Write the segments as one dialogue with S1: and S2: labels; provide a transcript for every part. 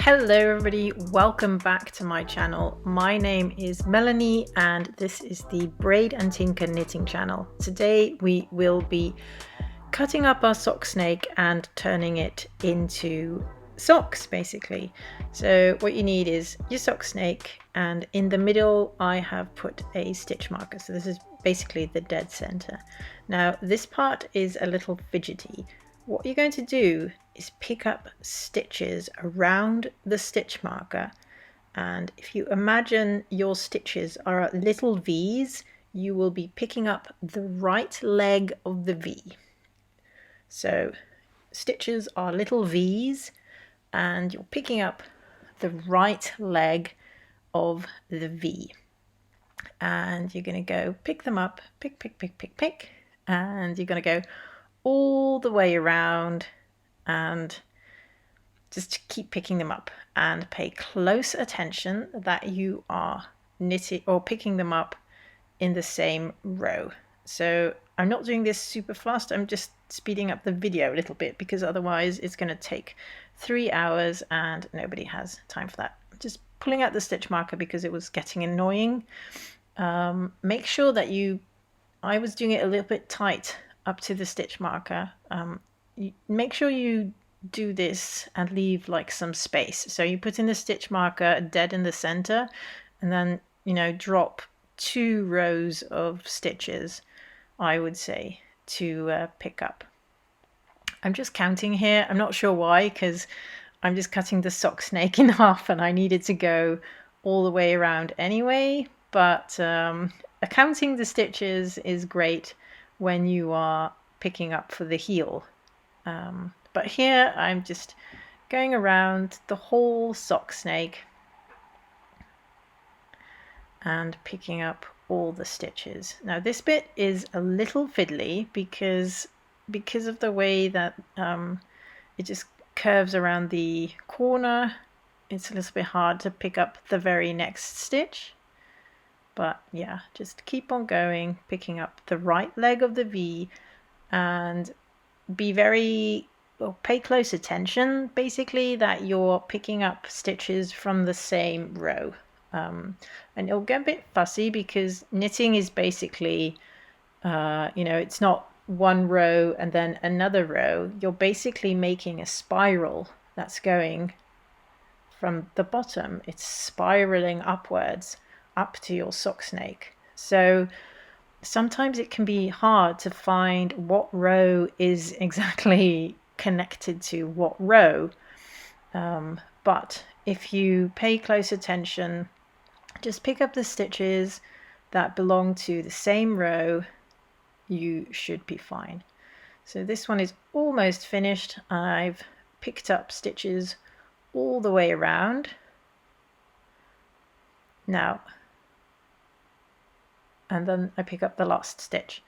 S1: Hello everybody, welcome back to my channel. My name is Melanie and this is the Braid and Tinker knitting channel. Today we will be cutting up our sock snake and turning it into socks basically. So what you need is your sock snake, and in the middle I have put a stitch marker. So this is basically the dead center. Now this part is a little fidgety. What you're going to do is pick up stitches around the stitch marker, and if you imagine your stitches are little V's, you will be picking up the right leg of the V. So stitches are little V's and you're picking up the right leg of the V, and you're going to go pick them up, pick, and you're going to go all the way around and just keep picking them up, and pay close attention that you are knitting or picking them up in the same row. So I'm not doing this super fast, I'm just speeding up the video a little bit because otherwise it's going to take 3 hours and nobody has time for that. Just pulling out the stitch marker because it was getting annoying. Make sure that I was doing it a little bit tight up to the stitch marker. Make sure you do this and leave like some space. So you put in the stitch marker dead in the center, and then drop 2 rows of stitches, I would say, to pick up. I'm just counting here. I'm not sure why, because I'm just cutting the sock snake in half and I needed to go all the way around anyway. But counting the stitches is great when you are picking up for the heel. But here I'm just going around the whole sock snake and picking up all the stitches. Now this bit is a little fiddly because of the way that it just curves around the corner. It's a little bit hard to pick up the very next stitch. But yeah, just keep on going, picking up the right leg of the V, and pay close attention basically that you're picking up stitches from the same row. And it'll get a bit fussy because knitting is basically, it's not one row and then another row. You're basically making a spiral that's going from the bottom. It's spiraling upwards up to your sock snake. So sometimes it can be hard to find what row is exactly connected to what row. But if you pay close attention, just pick up the stitches that belong to the same row, you should be fine. So this one is almost finished. I've picked up stitches all the way around. Now, and then I pick up the last stitch.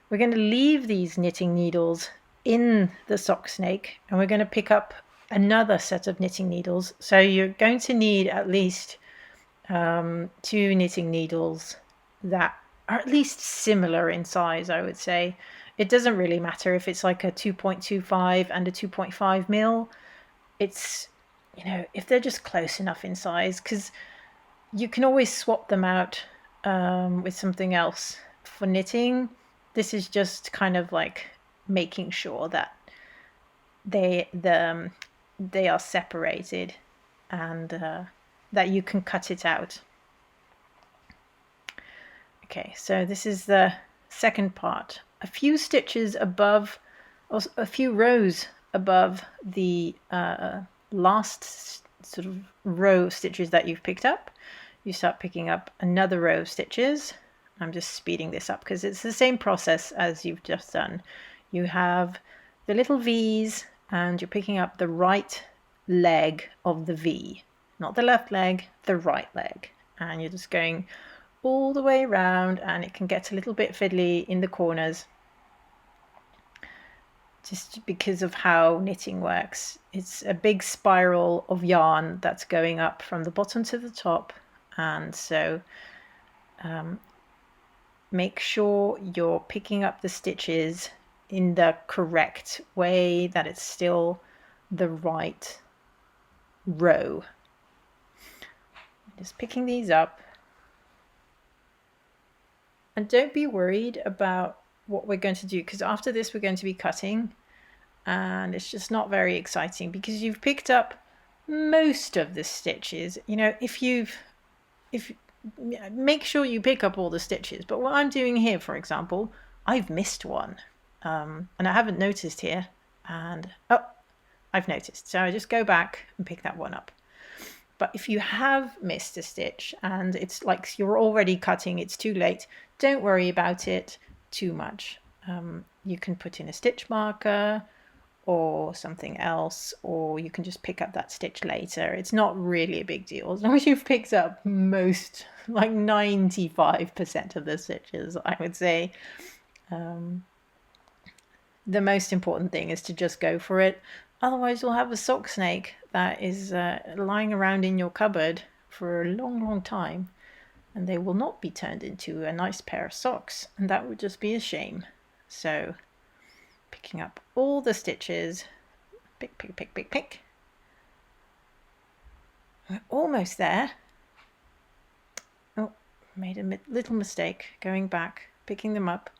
S1: We're going to leave these knitting needles in the sock snake, and we're going to pick up another set of knitting needles. So you're going to need at least 2 knitting needles that are at least similar in size, I would say. It doesn't really matter if it's like a 2.25 and a 2.5 mil. It's, if they're just close enough in size, because you can always swap them out with something else for knitting. This is just kind of like making sure that they are separated and that you can cut it out. Okay, so this is the second part. A few stitches above, or a few rows above the last sort of row of stitches that you've picked up, you start picking up another row of stitches. I'm just speeding this up because it's the same process as you've just done. You have the little V's and you're picking up the right leg of the V, not the left leg, the right leg, and you're just going all the way around, and it can get a little bit fiddly in the corners just because of how knitting works. It's a big spiral of yarn that's going up from the bottom to the top, and so make sure you're picking up the stitches in the correct way, that it's still the right row. Just picking these up. And don't be worried about what we're going to do, because after this we're going to be cutting, and it's just not very exciting because you've picked up most of the stitches. You know, if make sure you pick up all the stitches. But what I'm doing here, for example, I've missed one, and I haven't noticed here, and oh, I've noticed. So I just go back and pick that one up. But if you have missed a stitch and it's like you're already cutting, it's too late, don't worry about it too much. You can put in a stitch marker or something else, or you can just pick up that stitch later. It's not really a big deal as long as you've picked up most, like 95% of the stitches, I would say. The most important thing is to just go for it. Otherwise you'll have a sock snake that is lying around in your cupboard for a long time, and they will not be turned into a nice pair of socks, and that would just be a shame. So picking up all the stitches, pick. We're almost there. Oh, made a little mistake going back, picking them up.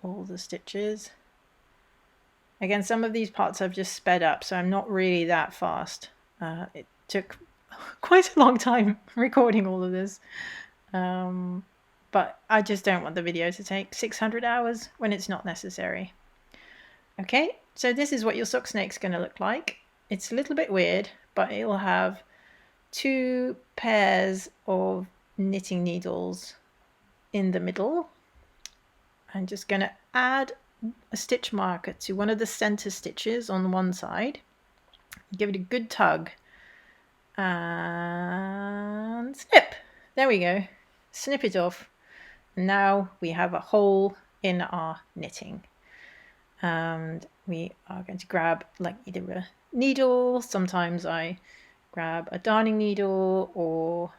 S1: All the stitches. Again, some of these parts I've just sped up, so I'm not really that fast. It took quite a long time recording all of this. But I just don't want the video to take 600 hours when it's not necessary. Okay, so this is what your sock snake's going to look like. It's a little bit weird, but it will have 2 pairs of knitting needles in the middle. I'm just going to add a stitch marker to one of the center stitches on one side. Give it a good tug and snip. There we go. Snip it off. Now we have a hole in our knitting, and we are going to grab like either a needle. Sometimes I grab a darning needle, or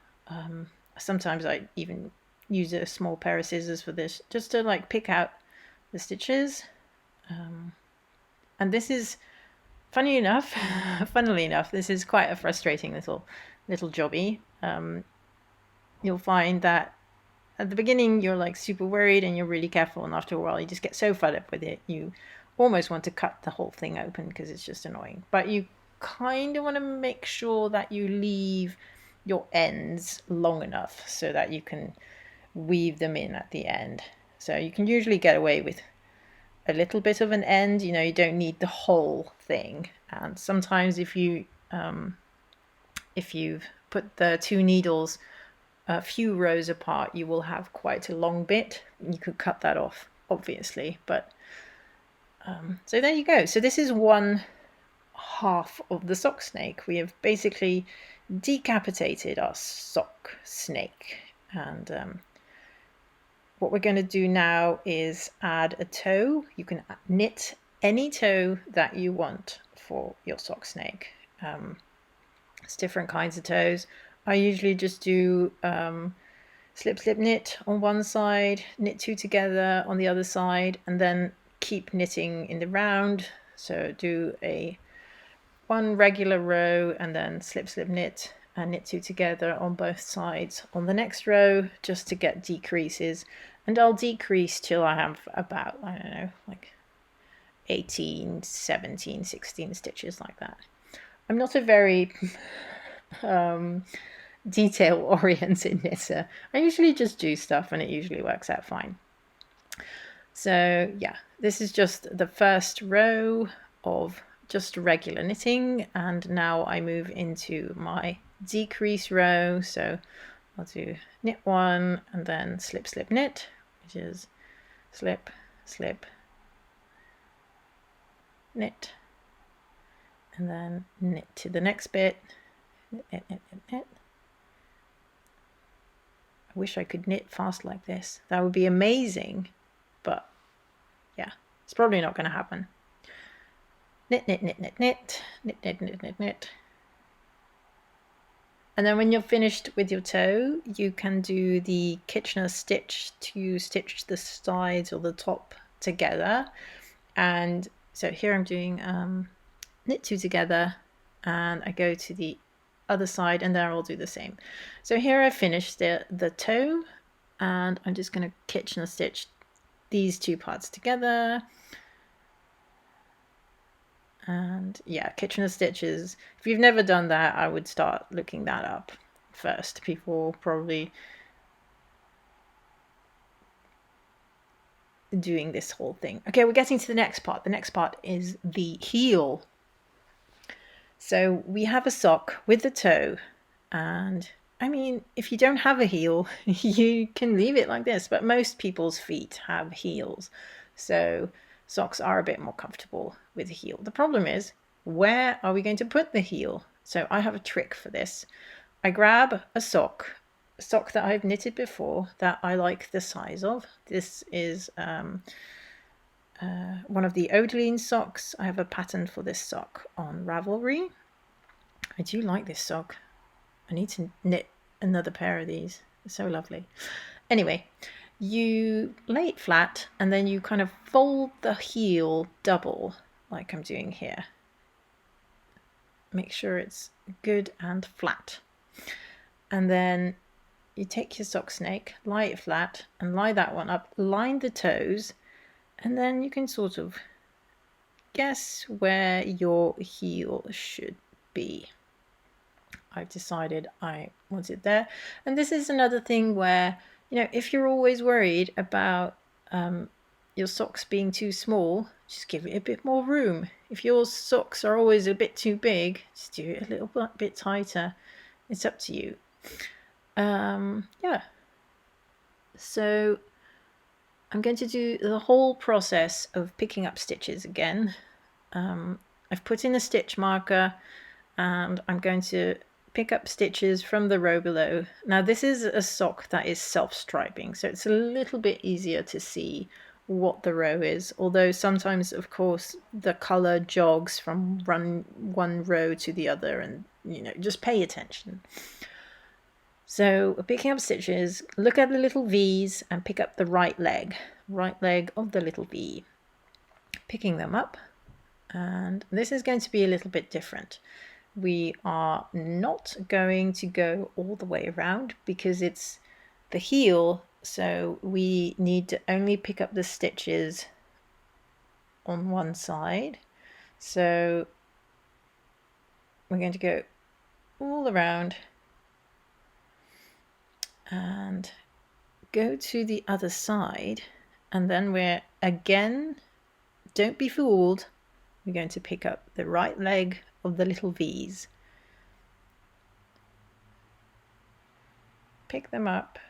S1: sometimes I even use a small pair of scissors for this, just to like pick out the stitches. And this is, funnily enough, this is quite a frustrating little jobby. You'll find that at the beginning you're like super worried and you're really careful, and after a while you just get so fed up with it you almost want to cut the whole thing open because it's just annoying. But you kind of want to make sure that you leave your ends long enough so that you can weave them in at the end. So you can usually get away with a little bit of an end, you know, you don't need the whole thing. And sometimes if you've put the 2 needles a few rows apart, you will have quite a long bit. You could cut that off, obviously, but so there you go. So this is one half of the sock snake. We have basically decapitated our sock snake, and what we're going to do now is add a toe. You can knit any toe that you want for your sock snake. It's different kinds of toes. I usually just do slip knit on one side, knit 2 together on the other side, and then keep knitting in the round. So do one regular row and then slip knit and knit 2 together on both sides on the next row, just to get decreases. And I'll decrease till I have about, I don't know, like 18, 17, 16 stitches, like that. I'm not a very detail oriented knitter. I usually just do stuff and it usually works out fine. So yeah, this is just the first row of just regular knitting, and now I move into my decrease row. So I'll do knit 1 and then slip knit, which is slip knit, and then knit to the next bit, knit. I wish I could knit fast like this. That would be amazing, but yeah, it's probably not going to happen. Knit. And then when you're finished with your toe, you can do the Kitchener stitch to stitch the sides or the top together. And so here I'm doing knit 2 together, and I go to the other side, and there I'll do the same. So here I finished the toe, and I'm just going to Kitchener stitch these 2 parts together. And yeah, Kitchener stitches, if you've never done that, I would start looking that up first before probably doing this whole thing. Okay, we're getting to the next part. The next part is the heel. So we have a sock with the toe, and I mean, if you don't have a heel, you can leave it like this, but most people's feet have heels. So socks are a bit more comfortable with a heel. The problem is, where are we going to put the heel? So I have a trick for this. I grab a sock that I've knitted before that I like the size of. This is one of the Odeline socks. I have a pattern for this sock on Ravelry. I do like this sock. I need to knit another pair of these. They're so lovely. Anyway, you lay it flat and then you kind of fold the heel double like I'm doing here. Make sure it's good and flat. And then you take your sock snake, lie it flat and lie that one up, line the toes, and then you can sort of guess where your heel should be. I've decided I want it there. And this is another thing where, you know, if you're always worried about your socks being too small, just give it a bit more room. If your socks are always a bit too big, just do it a little bit tighter. It's up to you. Yeah. So I'm going to do the whole process of picking up stitches again. I've put in a stitch marker and I'm going to pick up stitches from the row below. Now this is a sock that is self-striping, so it's a little bit easier to see what the row is, although sometimes of course the color jogs from one row to the other, and you know, just pay attention. So picking up stitches, look at the little V's and pick up the right leg of the little V. Picking them up, and this is going to be a little bit different. We are not going to go all the way around because it's the heel, so we need to only pick up the stitches on one side. So we're going to go all around and go to the other side, and then we're again, don't be fooled, we're going to pick up the right leg of the little V's. Pick them up.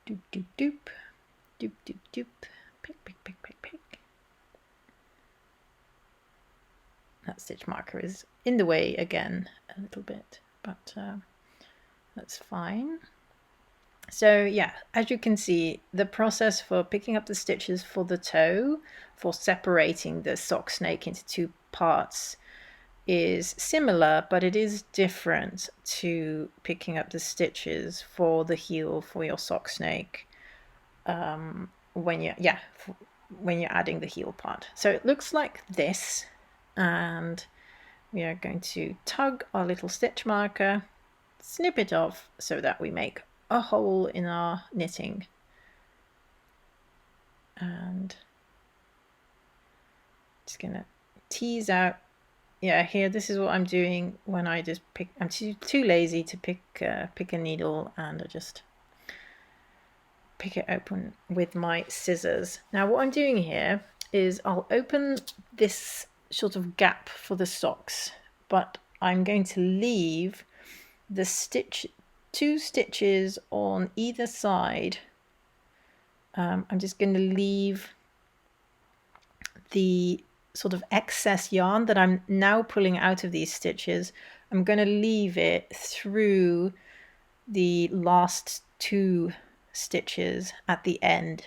S1: Doop, doop, doop. Doop, doop, doop. Pick, pick, pick, pick, pick. That stitch marker is in the way again a little bit, but that's fine. So yeah, as you can see, the process for picking up the stitches for the toe, for separating the sock snake into 2 parts, is similar, but it is different to picking up the stitches for the heel for your sock snake when you're adding the heel part. So it looks like this, and we are going to tug our little stitch marker, snip it off so that we make a hole in our knitting, and just gonna tease out. Yeah, here, this is what I'm doing when I just pick. I'm too lazy to pick a needle, and I just pick it open with my scissors. Now what I'm doing here is I'll open this sort of gap for the socks, but I'm going to leave the 2 stitches on either side. I'm just going to leave the sort of excess yarn that I'm now pulling out of these stitches. I'm going to leave it through the last 2 stitches at the end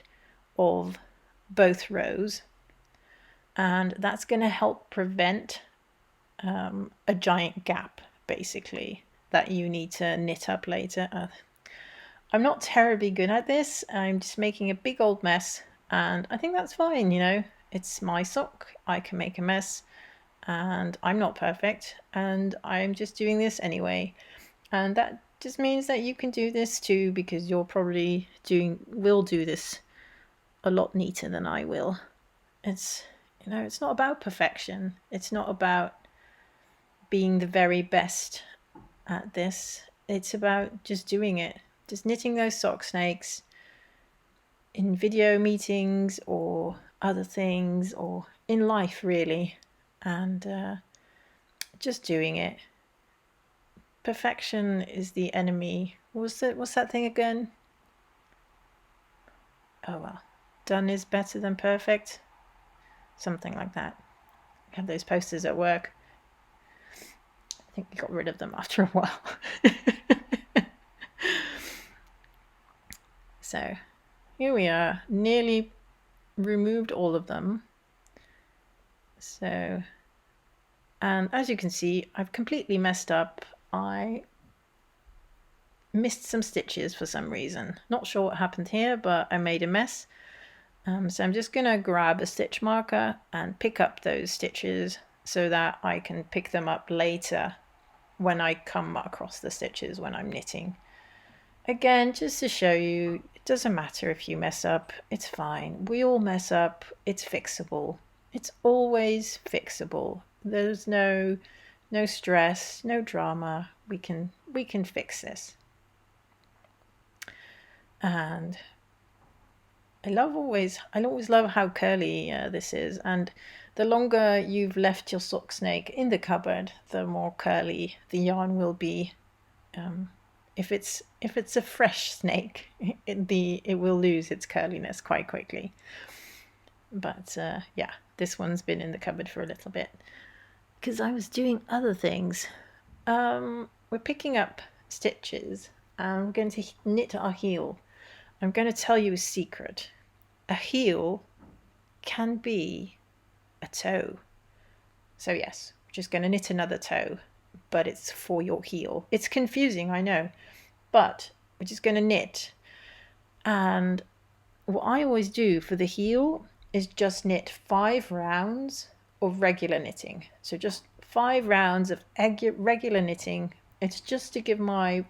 S1: of both rows, and that's going to help prevent a giant gap basically, that you need to knit up later. I'm not terribly good at this. I'm just making a big old mess, and I think that's fine, you know. It's my sock. I can make a mess, and I'm not perfect, and I'm just doing this anyway. And that just means that you can do this too, because you're probably will do this a lot neater than I will. It's, you know, it's not about perfection. It's not about being the very best at this. It's about just doing it. Just knitting those sock snakes in video meetings or other things, or in life really, and just doing it. Perfection is the enemy. What's that thing again? Oh well, done is better than perfect. Something like that. We have those posters at work. I think we got rid of them after a while. So here we are, nearly removed all of them. So, and as you can see, I've completely messed up. I missed some stitches for some reason. Not sure what happened here, but I made a mess. So I'm just going to grab a stitch marker and pick up those stitches so that I can pick them up later when I come across the stitches when I'm knitting. Again, just to show you, it doesn't matter if you mess up, it's fine. We all mess up, it's fixable. It's always fixable. There's no stress, no drama. We can fix this. And I always love how curly this is, and the longer you've left your sock snake in the cupboard, the more curly the yarn will be. If it's a fresh snake, it will lose its curliness quite quickly. But yeah, this one's been in the cupboard for a little bit because I was doing other things. We're picking up stitches and we're going to knit our heel. I'm going to tell you a secret. A heel can be a toe. So yes, we're just going to knit another toe, but it's for your heel. It's confusing, I know, but we're just going to knit. And what I always do for the heel is just knit 5 rounds of regular knitting. So just 5 rounds of regular knitting. It's just to give my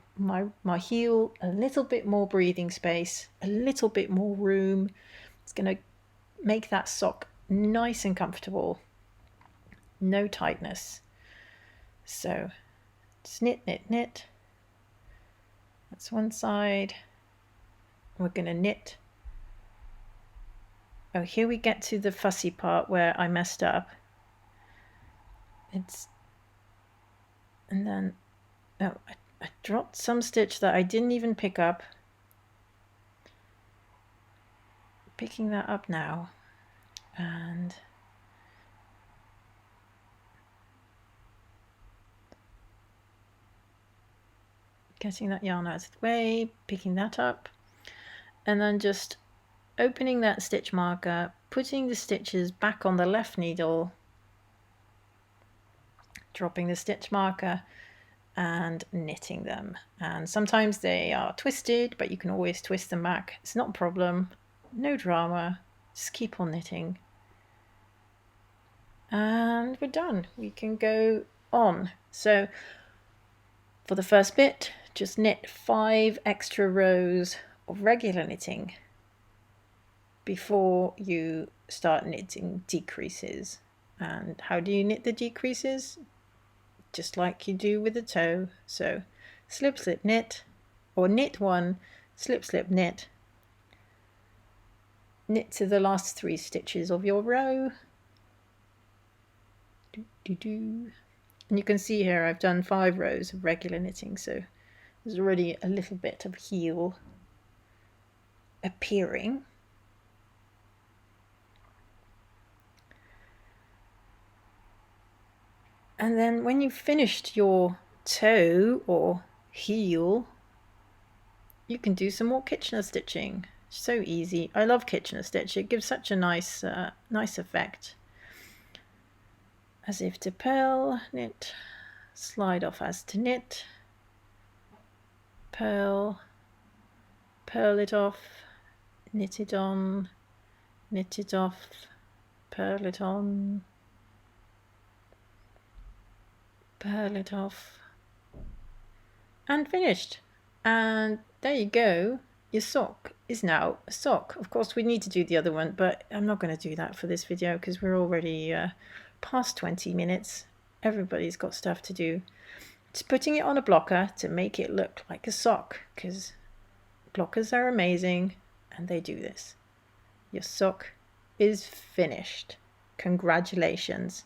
S1: heel a little bit more breathing space, a little bit more room. It's going to make that sock nice and comfortable. No tightness. So just knit, knit, knit. That's one side. We're going to knit. Oh, here we get to the fussy part where I messed up. And then, oh, I dropped some stitch that I didn't even pick up. Picking that up now. And getting that yarn out of the way, picking that up, and then just opening that stitch marker, putting the stitches back on the left needle, dropping the stitch marker and knitting them. And sometimes they are twisted, but you can always twist them back. It's not a problem, no drama, just keep on knitting. And we're done. We can go on. So for the first bit, just knit 5 extra rows of regular knitting before you start knitting decreases. And how do you knit the decreases? Just like you do with the toe. So slip, slip, knit, or knit 1, slip, slip, knit. Knit to the last 3 stitches of your row. And you can see here I've done 5 rows of regular knitting, so there's already a little bit of heel appearing. And then when you've finished your toe or heel, you can do some more Kitchener stitching. So easy. I love Kitchener stitch. It gives such a nice effect. As if to purl, knit, slide off as to knit, purl, purl it off, knit it on, knit it off, purl it on, purl it off, and finished. And there you go. Your sock is now a sock. Of course, we need to do the other one, but I'm not going to do that for this video because we're already past 20 minutes. Everybody's got stuff to do. Just putting it on a blocker to make it look like a sock, because blockers are amazing and they do this. Your sock is finished. Congratulations.